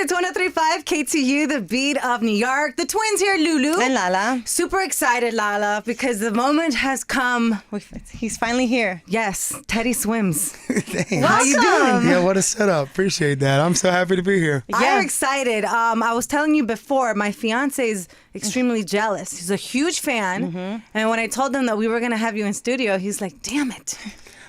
It's 103.5 KTU, the beat of New York. The twins here, Lulu. And Lala. Super excited, Lala, because the moment has come. He's finally here. Yes, Teddy Swims. Thanks. How you doing? Yeah, what a setup. Appreciate that. I'm so happy to be here. I'm excited. I was telling you before, my fiance is extremely jealous. He's a huge fan. And when I told him that we were going to have you in studio, he's like, damn it.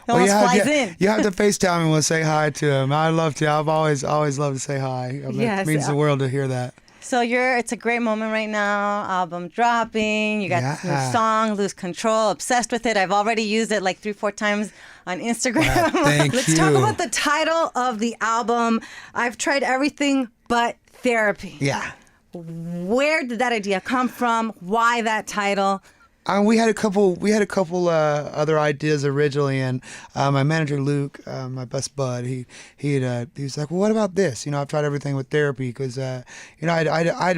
Almost flies in. You have to FaceTime him and say hi to him. I'd love to. I've always loved to say hi. I mean, Yes. It means the world to hear that. So it's a great moment right now. Album dropping. You got this new Yeah. song, Lose Control. Obsessed with it. I've already used it like 3-4 times on Instagram. Thank Let's you. talk about the title of the album. I've tried everything but therapy. Yeah. Where did that idea come from? Why that title? We had a couple other ideas originally, and my manager Luke, my best bud, he was like, well, what about this? I've tried everything with therapy because I'd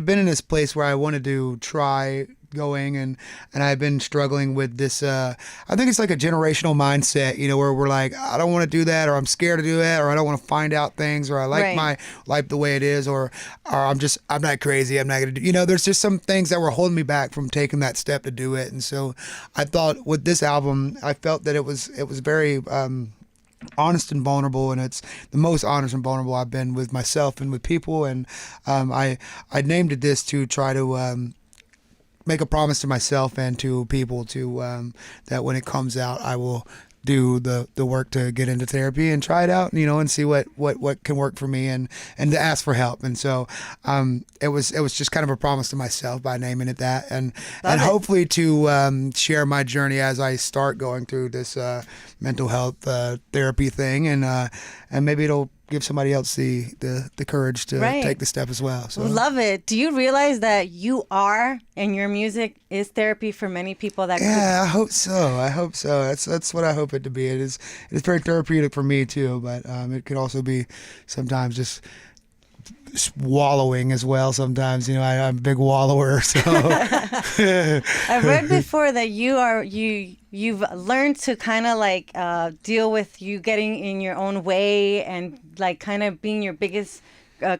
been in this place where I wanted to try going, and I've been struggling with this. I think it's like a generational mindset, where we're like, I don't want to do that, or I'm scared to do it, or I don't want to find out things, or I like my life the way it is, or I'm not crazy. I'm not gonna do. There's just some things that were holding me back from taking that step to do it, and so I thought with this album, I felt that it was very honest and vulnerable, and it's the most honest and vulnerable I've been with myself and with people, and I named it this to try to make a promise to myself and to people that when it comes out, I will do the work to get into therapy and try it out, and see what can work for me, and to ask for help. And so it was just kind of a promise to myself by naming it that, and hopefully to share my journey as I start going through this mental health therapy thing, and maybe it'll give somebody else the courage to take the step as well. So Love it. Do you realize that you are, and your music is therapy for many people that I hope so. That's what I hope it to be. It is very therapeutic for me too, but it could also be sometimes just wallowing as well. Sometimes, I'm a big wallower, so I've read before that you've learned to kind of like deal with you getting in your own way and like kind of being your biggest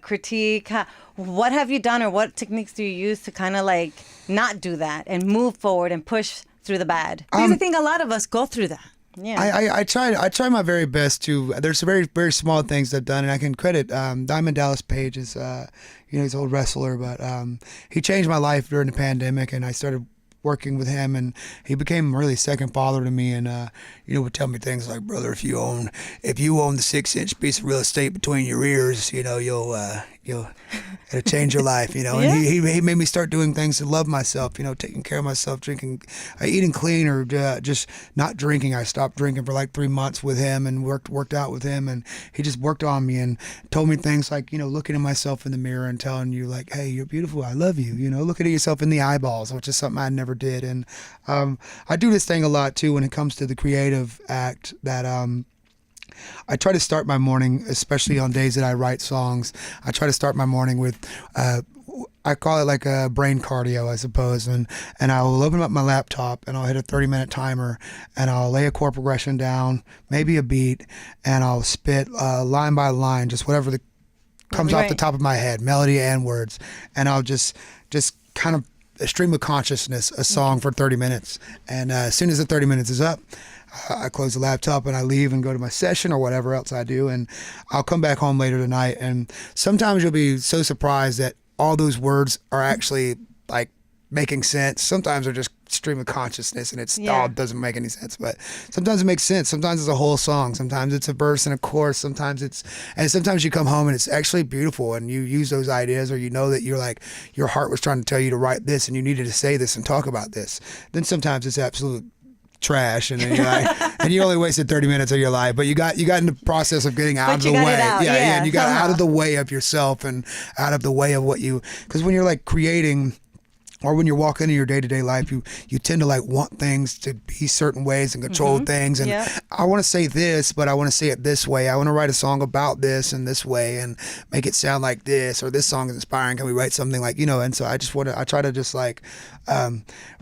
critique. What have you done, or what techniques do you use to kind of like not do that and move forward and push through the bad? Because I think a lot of us go through that. Yeah, I try my very best to. There's some very, very small things I've done, and I can credit Diamond Dallas Page is he's an old wrestler, but he changed my life during the pandemic, and I started working with him, and he became really second father to me, and would tell me things like, brother, if you own the 6-inch piece of real estate between your ears, it'll change your life, And he made me start doing things to love myself, taking care of myself, eating clean, or just not drinking. I stopped drinking for like 3 months with him, and worked out with him, and he just worked on me and told me things like, looking at myself in the mirror and telling you like, hey, you're beautiful, I love you, looking at yourself in the eyeballs, which is something I never did. And I do this thing a lot too when it comes to the creative act, that I try to start my morning, especially on days that I write songs, I try to start my morning with I call it like a brain cardio, I suppose, and I'll open up my laptop and I'll hit a 30-minute timer, and I'll lay a chord progression down, maybe a beat, and I'll spit line by line, just whatever comes off the top of my head, melody and words, and I'll just kind of a stream of consciousness, a song for 30 minutes. And as soon as the 30 minutes is up, I close the laptop and I leave and go to my session or whatever else I do. And I'll come back home later tonight. And sometimes you'll be so surprised that all those words are actually like making sense. Sometimes they're just stream of consciousness and it all doesn't make any sense, but sometimes it makes sense. Sometimes it's a whole song, sometimes it's a verse and a chorus, sometimes you come home and it's actually beautiful, and you use those ideas, or that you're like, your heart was trying to tell you to write this and you needed to say this and talk about this. Then sometimes it's absolute trash, and then you're like, and you only wasted 30 minutes of your life, but you got in the process of getting out of the way. And you got out of the way of yourself and out of the way of because when you're like creating, or when you're walking in your day-to-day life, you tend to like want things to be certain ways and control things. And I want to say this, but I want to say it this way. I want to write a song about this in this way and make it sound like this, or this song is inspiring. Can we write something like, and so I try to just like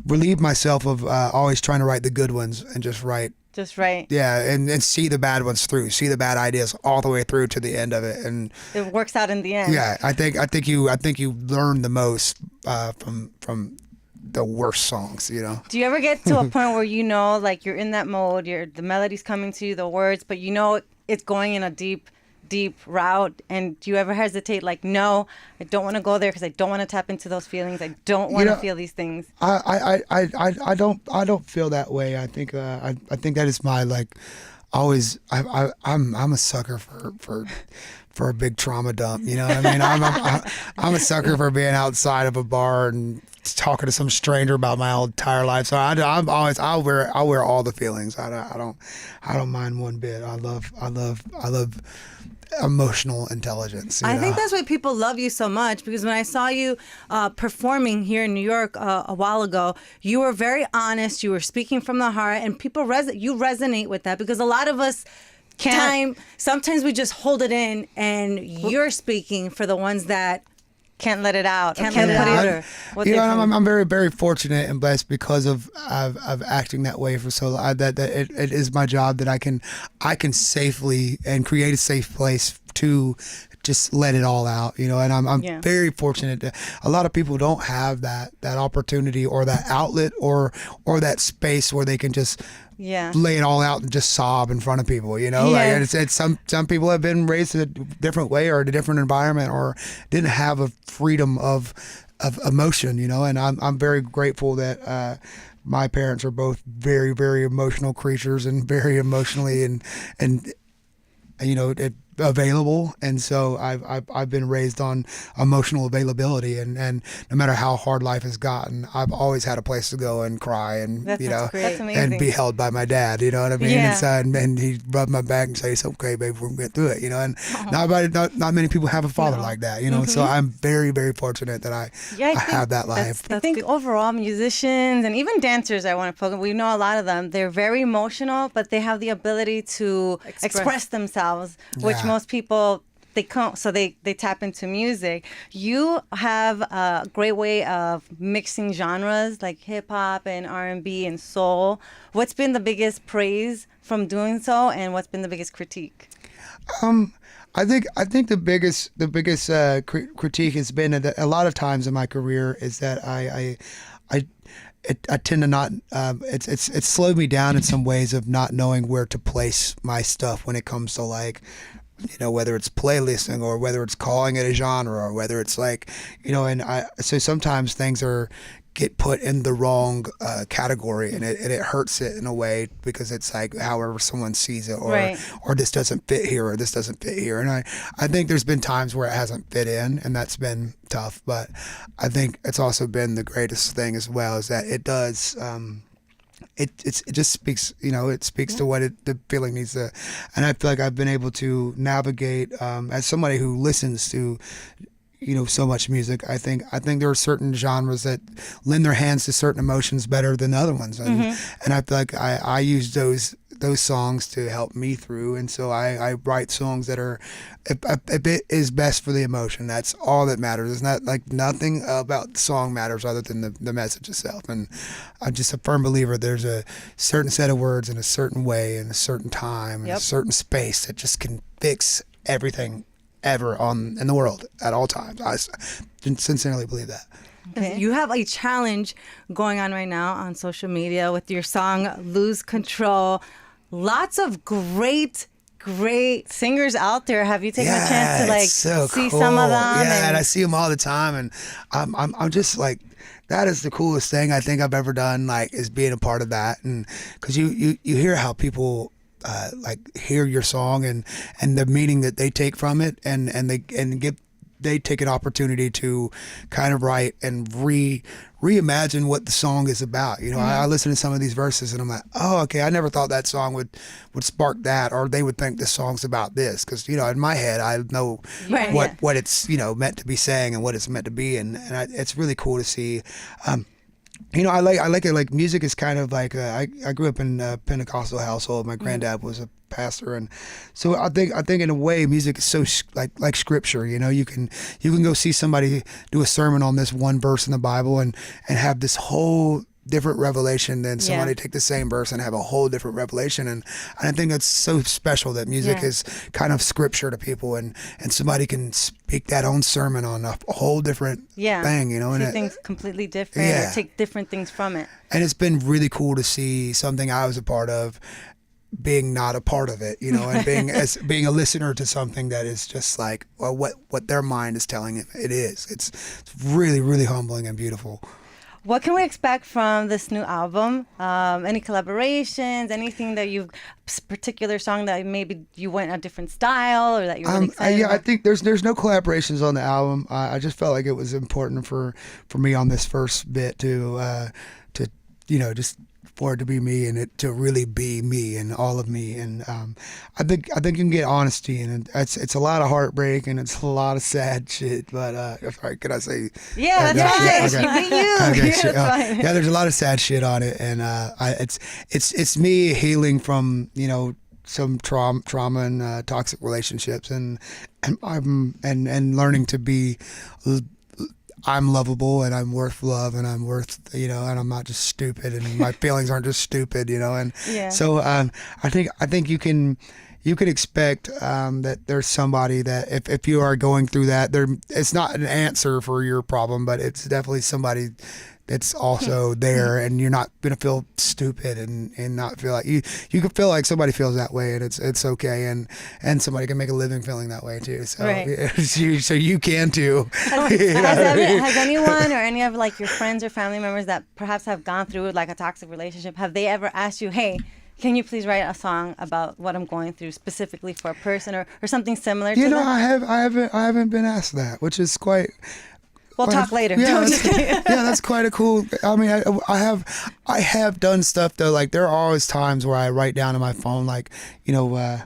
relieve myself of always trying to write the good ones and just write Just right. Yeah, and see the bad ones through, see the bad ideas all the way through to the end of it, and It works out in the end. yeah, I think you learn the most from the worst songs, you know. Do you ever get to a point where you know, like you're in that mode, the melody's coming to you, the words, but you know it's going in a deep route, and do you ever hesitate, like, no, I don't want to go there because I don't want to tap into those feelings. I don't want to feel these things. I don't feel that way. I think I think that is my like always. I'm a sucker for a big trauma dump. You know what I mean? I'm a sucker for being outside of a bar and talking to some stranger about my whole entire life. So I'm always I'll wear all the feelings. I don't mind one bit. I love emotional intelligence. I think that's why people love you so much, because when I saw you performing here in New York a while ago, you were very honest. You were speaking from the heart, and people you resonate with that, because a lot of us sometimes we just hold it in, and you're speaking for the ones that can't let it out. Can't let it out. I'm very, very fortunate and blessed because of acting that way for so long. That it is my job that I can safely and create a safe place to just let it all out, you know. And I'm very fortunate that a lot of people don't have that opportunity or that outlet or that space where they can just lay it all out and just sob in front of people, you know. Like it's some people have been raised in a different way or in a different environment or didn't have a freedom of emotion, you know. And I'm very grateful that my parents are both very, very emotional creatures and very emotionally and you know, available, and so I've been raised on emotional availability, and no matter how hard life has gotten, I've always had a place to go and cry and That's amazing. and be held by my dad, you know what I mean? Yeah. And he rubbed my back and say, "It's okay, babe, we're gonna get through it," you know. And not many people have a father like that, you know. So I'm very, very fortunate that I have that life. I think overall musicians and even dancers, I want to focus. We know a lot of them. They're very emotional, but they have the ability to express themselves, which most people they can't, so they tap into music. You have a great way of mixing genres like hip hop and R&B and soul. What's been the biggest praise from doing so, and what's been the biggest critique? I think the biggest critique has been that a lot of times in my career is that I tend to not. It's slowed me down in some ways of not knowing where to place my stuff when it comes to, like, you know, whether it's playlisting or whether it's calling it a genre or whether it's like, you know, and so sometimes things get put in the wrong category, and it hurts it in a way because it's like however someone sees it, or this doesn't fit here or this doesn't fit here. And I think there's been times where it hasn't fit in, and that's been tough. But I think it's also been the greatest thing as well, is that it does. It just speaks, you know, it speaks to what the feeling needs to, and I feel like I've been able to navigate as somebody who listens to, you know, so much music. I think there are certain genres that lend their hands to certain emotions better than other ones, and I feel like I use those songs to help me through, and so I write songs that are if it is best for the emotion. That's all that matters. It's not like nothing about the song matters other than the message itself. And I'm just a firm believer there's a certain set of words in a certain way in a certain time in a certain space that just can fix everything ever in the world at all times. I sincerely believe that. Okay. You have a challenge going on right now on social media with your song Lose Control. Lots of great singers out there. Have you taken a chance to see cool. some of them? Yeah, and I see them all the time, and I'm just like, that is the coolest thing I think I've ever done, like, is being a part of that. And because you hear how people like hear your song and the meaning that they take from it, and they take an opportunity to kind of write and reimagine what the song is about. You know, I listen to some of these verses and I'm like, oh, okay, I never thought that song would spark that, or they would think this song's about this. Because, you know, in my head, I know what it's, you know, meant to be saying and what it's meant to be. And it's really cool to see. You know, I like it. Like, music is kind of like I grew up in a Pentecostal household. My granddad was a pastor, and so I think in a way music is so like scripture. You know, you can go see somebody do a sermon on this one verse in the Bible and have this whole different revelation than somebody take the same verse and have a whole different revelation. And I think that's so special that music is kind of scripture to people, and somebody can speak that own sermon on a whole different thing, you know. See and things completely different, or take different things from it. And it's been really cool to see something I was a part of being not a part of it, you know, and being a listener to something that is just like, well, what their mind is telling it is. It's really, really humbling and beautiful. What can we expect from this new album? Any collaborations? Anything that you've particular song that maybe you went a different style, or that you're really excited about? I think there's no collaborations on the album. I just felt like it was important for me on this first bit to you know, just for it to be me and it to really be me and all of me. And I think you can get honesty, and it's a lot of heartbreak and it's a lot of sad shit. But sorry, can I say? Yeah, that's fine. Okay. You be you. Okay, Yeah, that's fine. Yeah, there's a lot of sad shit on it, and it's me healing from, you know, some trauma and toxic relationships, and learning to be. I'm lovable and I'm worth love and I'm worth, you know, and I'm not just stupid and my feelings aren't just stupid, you know. And so I think you can expect that there's somebody that if you are going through that, it's not an answer for your problem, but it's definitely somebody that's also there, and you're not gonna feel stupid and not feel like you can feel like somebody feels that way, and it's okay, and somebody can make a living feeling that way too. So so you can too. Has anyone or any of like your friends or family members that perhaps have gone through like a toxic relationship, have they ever asked you, hey, can you please write a song about what I'm going through specifically for a person, or something similar to that? You know, I haven't been asked that, which is quite. We'll talk later. Yeah, that's quite a cool. I mean, I have done stuff though. Like there are always times where I write down on my phone, like, you know,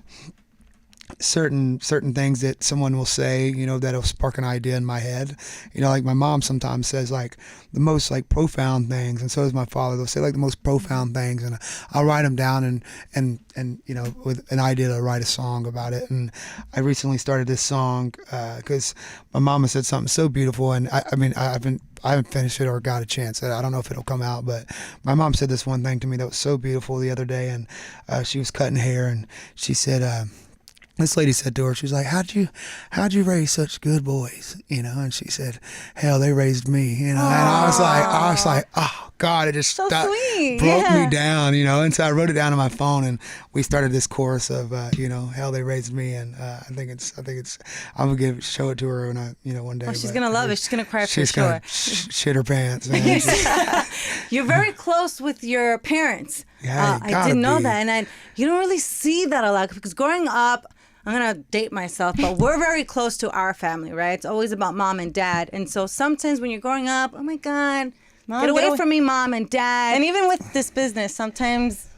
certain things that someone will say, you know, that'll spark an idea in my head. You know, like my mom sometimes says like the most like profound things, and so does my father. They'll say like the most profound things, and I'll write them down and you know, with an idea to write a song about it. And I recently started this song because my mama said something so beautiful, and I mean I haven't finished it or got a chance. I don't know if it'll come out, but my mom said this one thing to me that was so beautiful the other day, and she was cutting hair, and she said. This lady said to her, she was like, how'd you raise such good boys? You know, and she said, hell, they raised me, you know. And I was like, oh God, it just so sweet. broke me down, you know. And so I wrote it down on my phone, and we started this chorus of, you know, hell, they raised me. And I think it's, I'm gonna show it to her when one day. Oh, she's gonna love it. She's gonna cry for sure. She's gonna shit her pants. You're very close with your parents. Yeah, I didn't know that, and you don't really see that a lot because growing up. I'm going to date myself, but we're very close to our family, right? It's always about mom and dad. And so sometimes when you're growing up, oh my God, get away from me, mom and dad. And even with this business, sometimes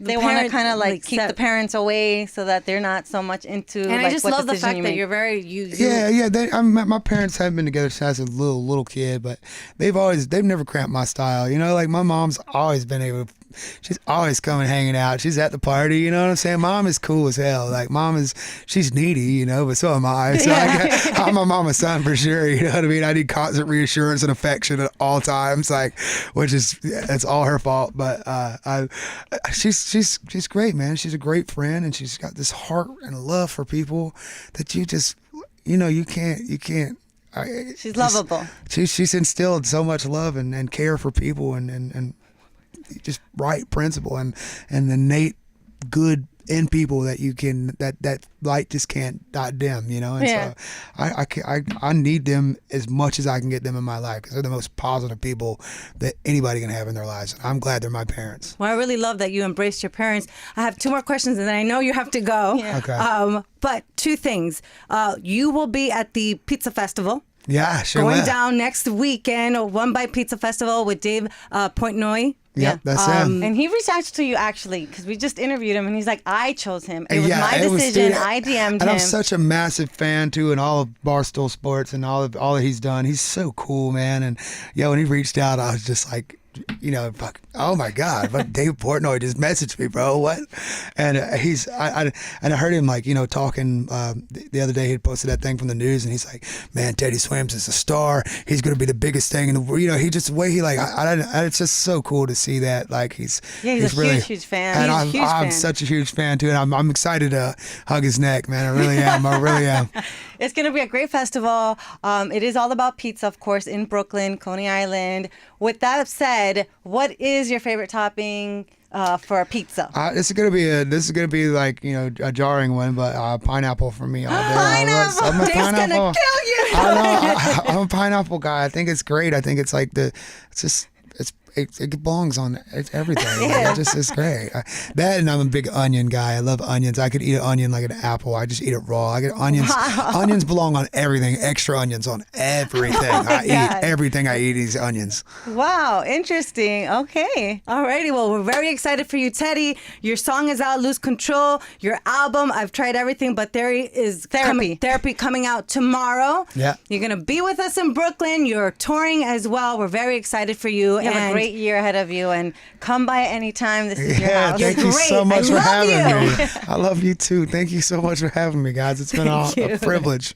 they want to kind of like keep the parents away so that they're not so much into. And like, I just love the fact that you're very Yeah. My parents haven't been together since I was a little kid, but they've never cramped my style. You know, like my mom's always been able. She's always coming hanging out. She's at the party, you know what I'm saying? Mom is cool as hell. Like she's needy, you know, but so am I. So I'm a mama's son for sure, you know what I mean? I need constant reassurance and affection at all times, like, it's all her fault. But she's great, man. She's a great friend, and she's got this heart and love for people that you just, you know, you can't. She's lovable. She's instilled so much love and care for people and just right principle and innate good in people that you can that light just can't dim, you know. And so I need them as much as I can get them in my life because they're the most positive people that anybody can have in their lives. And I'm glad they're my parents. Well, I really love that you embraced your parents. I have two more questions, and then I know you have to go. Yeah. Okay. But two things. You will be at the Pizza Festival. Yeah, sure. Going down next weekend, One Bite Pizza Festival with Dave Portnoy. Yep, that's him. And he reached out to you actually because we just interviewed him, and he's like, I chose him. It was my decision. I DM'd him. And I'm such a massive fan too, and all of Barstool Sports and all that he's done. He's so cool, man. And when he reached out, I was just like, you know, fuck, oh my God, but Dave Portnoy just messaged me, bro. What? And I heard him like, talking the other day. He posted that thing from the news, and he's like, man, Teddy Swims is a star. He's gonna be the biggest thing in the world. He just the way he like. It's just so cool to see that. Like he's really huge fan. And I'm such a huge fan too, and I'm excited to hug his neck, man. I really am. I really am. It's going to be a great festival. It is all about pizza, of course, in Brooklyn, Coney Island. With that said, what is your favorite topping for a pizza? This is gonna be like a jarring one, but pineapple for me all day. Pineapple. I'm a Dave's pineapple. gonna kill you. I know. I'm a pineapple guy. I think it's great. I think it's like it belongs on everything. Yeah. It's great. That, and I'm a big onion guy. I love onions. I could eat an onion like an apple. I just eat it raw. I get onions. Wow. Onions belong on everything. Extra onions on everything. I eat everything. I eat is onions. Wow, interesting. Okay. Alrighty, well, we're very excited for you, Teddy. Your song is out, Lose Control. Your album, I've tried everything, but there is Therapy coming out tomorrow. Yeah. You're going to be with us in Brooklyn. You're touring as well. We're very excited for you. You have a great year ahead of you, and come by anytime. This is your house. Thank you so great. much I for love having you. me. I love you too. Thank you so much for having me, guys. It's been a privilege.